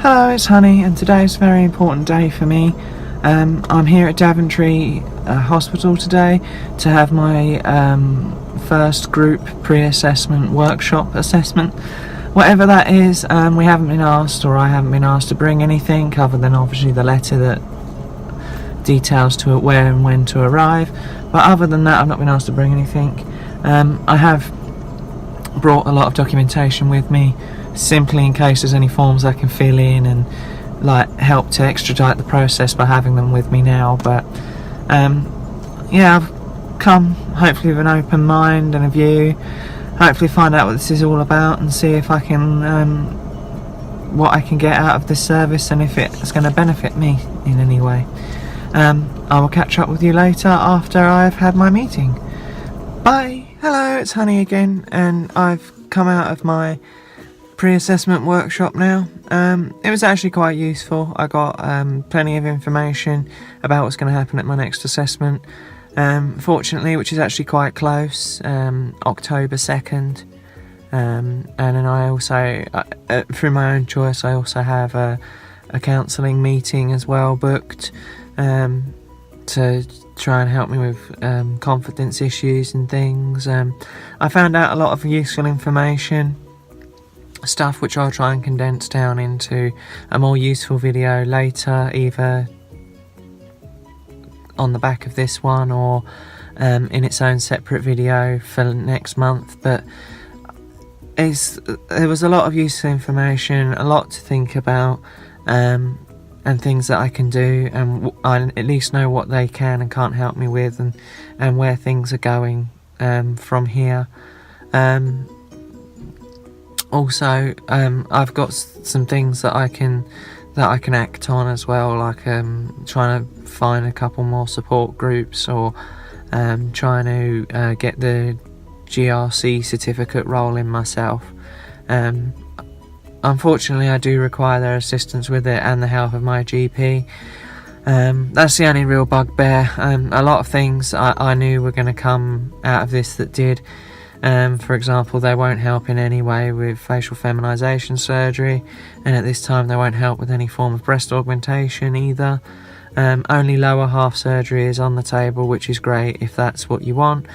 Hello, it's Honey, and today's a very important day for me. I'm here at Daventry Hospital today to have my first group pre-assessment workshop assessment. Whatever that is, we haven't been asked, or I haven't been asked to bring anything other than obviously the letter that details to where and when to arrive. But other than that, I've not been asked to bring anything. I have brought a lot of documentation with me, simply in case there's any forms I can fill in and help to expedite the process by having them with me now. But yeah, I've come hopefully with an open mind and a view, hopefully find out what this is all about and see if I can what I can get out of this service and if it's going to benefit me in any way. I will catch up with you later after I've had my meeting. Bye. Hello, it's Honey again, and I've come out of my pre-assessment workshop now. It was actually quite useful. I got plenty of information about what's going to happen at my next assessment, fortunately, which is actually quite close, October 2nd. And then I also, through my own choice, I also have a counselling meeting as well booked to try and help me with confidence issues and things. I found out a lot of useful information, stuff which I'll try and condense down into a more useful video later, either on the back of this one or in its own separate video for next month. But there was a lot of useful information, a lot to think about, and things that I can do, and I at least know what they can and can't help me with, and where things are going from here. Also, I've got some things that I can act on as well, like trying to find a couple more support groups, or trying to get the GRC certificate rolling myself. Unfortunately, I do require their assistance with it and the help of my GP. That's the only real bugbear. A lot of things I knew were going to come out of this that did. For example, they won't help in any way with facial feminisation surgery, and at this time they won't help with any form of breast augmentation either. Only lower half surgery is on the table, which is great if that's what you want.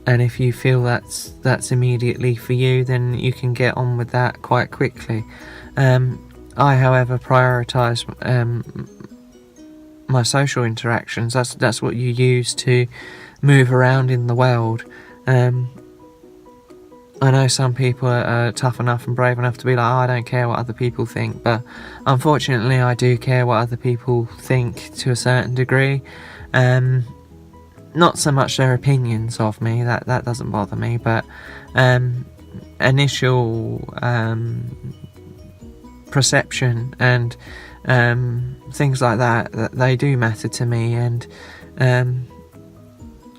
And if you feel that's immediately for you, then you can get on with that quite quickly. I, however, prioritise my social interactions. That's what you use to move around in the world. I know some people are tough enough and brave enough to be like, oh, I don't care what other people think, but unfortunately I do care what other people think to a certain degree. Not so much their opinions of me, that doesn't bother me, but initial perception and things like that they do matter to me, and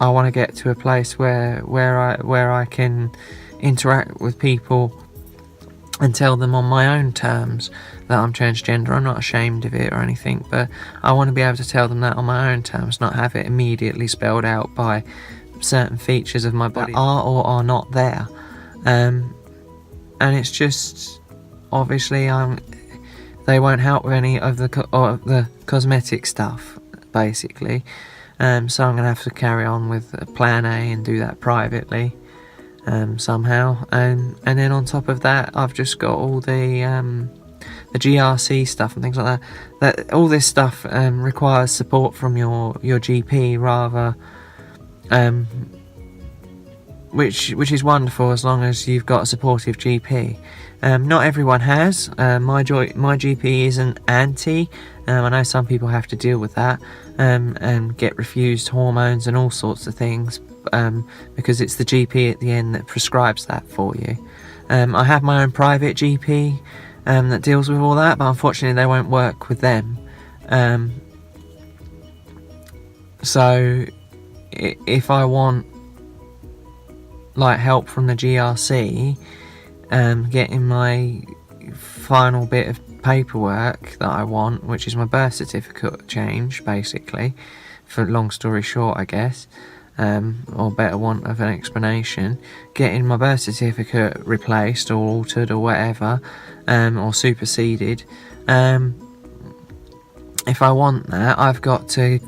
I want to get to a place where I can interact with people and tell them on my own terms that I'm transgender. I'm not ashamed of it or anything, but I want to be able to tell them that on my own terms, not have it immediately spelled out by certain features of my body that are or are not there. And it's just, obviously, they won't help with any of the cosmetic stuff, basically. So I'm going to have to carry on with plan A and do that privately. Somehow, and then on top of that, I've just got all the GRC stuff and things like that all this stuff requires support from your GP rather, which is wonderful as long as you've got a supportive GP. Not everyone has. My GP isn't anti. I know some people have to deal with that and get refused hormones and all sorts of things, because it's the GP at the end that prescribes that for you. I have my own private GP that deals with all that, but unfortunately they won't work with them. So if I want help from the GRC, getting my final bit of paperwork that I want, which is my birth certificate change, basically, for long story short, I guess, or better want of an explanation, getting my birth certificate replaced or altered or whatever, or superseded. If I want that, I've got to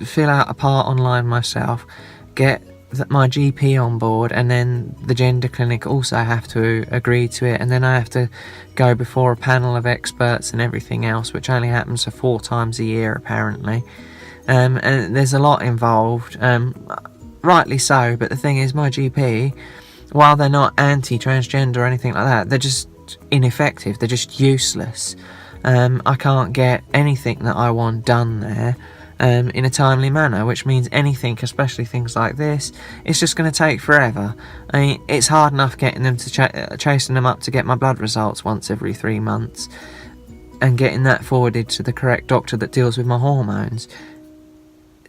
fill out a part online myself, get my GP on board, and then the gender clinic also have to agree to it, and then I have to go before a panel of experts and everything else, which only happens 4 times a year apparently. And there's a lot involved, rightly so, but the thing is, my GP, while they're not anti-transgender or anything like that, they're just ineffective, they're just useless. I can't get anything that I want done there in a timely manner, which means anything, especially things like this, it's just going to take forever. I mean, it's hard enough getting them to chasing them up to get my blood results once every 3 months and getting that forwarded to the correct doctor that deals with my hormones.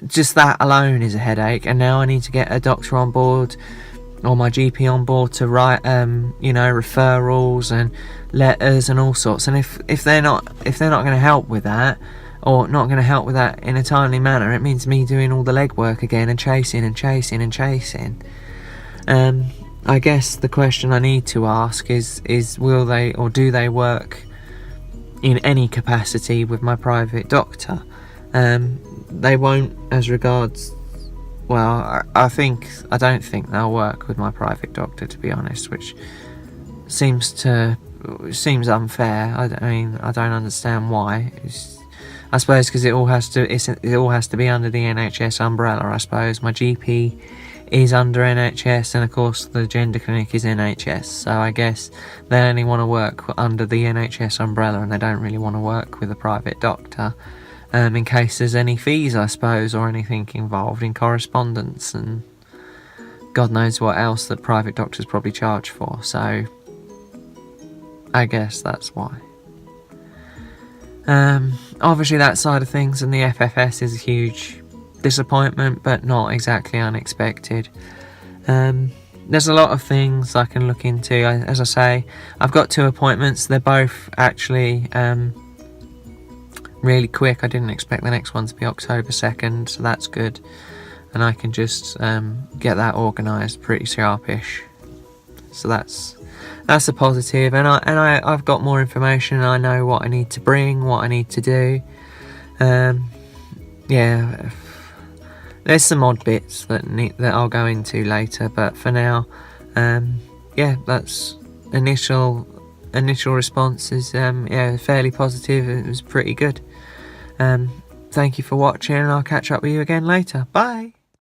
Just that alone is a headache, and now I need to get a doctor on board or my GP on board to write referrals and letters and all sorts. And if they're not going to help with that, or not going to help with that in a timely manner, it means me doing all the legwork again and chasing. I guess the question I need to ask is will they, or do they work in any capacity with my private doctor? They won't, as regards, well, I don't think they'll work with my private doctor, to be honest, which seems unfair. I don't understand why. I suppose because it all has to be under the NHS umbrella. I suppose my GP is under NHS, and of course the gender clinic is NHS, so I guess they only want to work under the NHS umbrella, and they don't really want to work with a private doctor, in case there's any fees, I suppose, or anything involved in correspondence and God knows what else that private doctors probably charge for. So I guess that's why. Obviously that side of things and the FFS is a huge disappointment, but not exactly unexpected. There's a lot of things I can look into. As I say, I've got 2 appointments. They're both actually really quick. I didn't expect the next one to be October 2nd, so that's good, and I can just get that organised pretty sharpish. So that's a positive, and I've got more information. I know what I need to bring, what I need to do. Yeah, there's some odd bits that I'll go into later, but for now, yeah, that's initial response is fairly positive. It was pretty good. Thank you for watching, and I'll catch up with you again later. Bye.